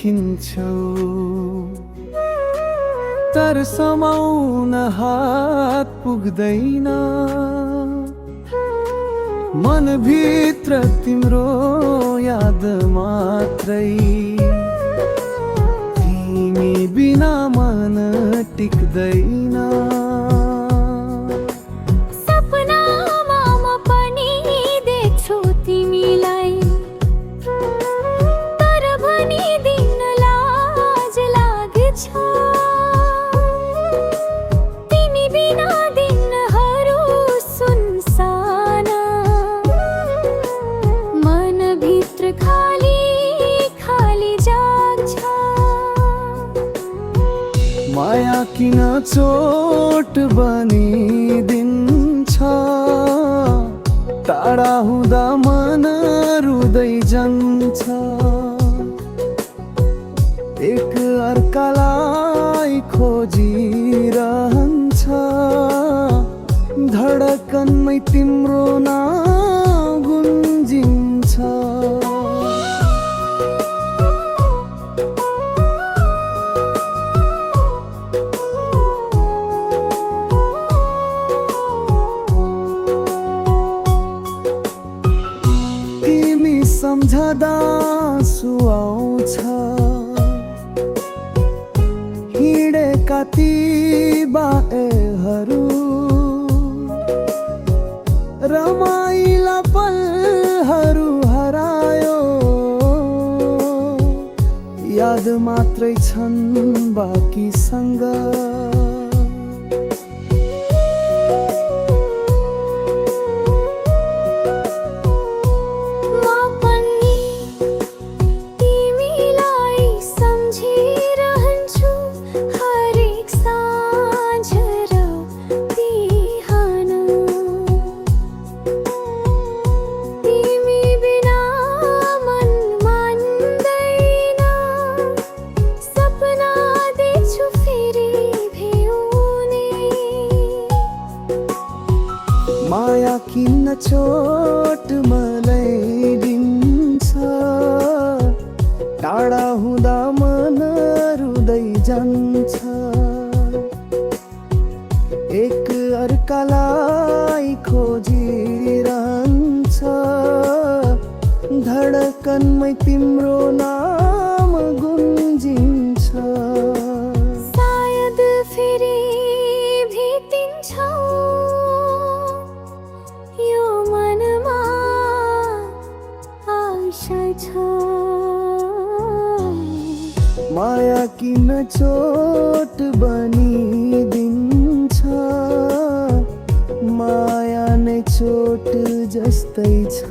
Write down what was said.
देखिन्छौ तर समाउन हात पुग्दैन मनभित्र तिम्रो याद मात्रै तिमी बिना मन टिक्दैन सपनामा म पनि देख्छु तिमीलाई तर भनिदिन लाज लाग्छ तिमी बिना दिनहरू सुनसान मनभित्र खाली खाली जाग्छ माया किन चोट बनिदिन्छ टाढा हुँदा मन रुँदै जान्छ एक अर्कालाई खोजिरहन्छ धडकनमै तिम्रो नाम गुन्जिन्छ सम्झदा सुहाउँछ हिँडेका ती बाएहरू रमाइला पलहरू हरायो याद मात्रै छन् बाँकीसँग माया किन चोट मलाई दिन्छ टाढा हुँदा मन रुँदै जान्छ एक अर्कालाई खोजिरहन्छ धडकनमै तिम्रो नाम गुन्जिन्छ सायद फेरि भेटिन्छौ यो मनमा आशा छ माया किन चोट बनिदिन्छ माया नै चोट जस्तै छ।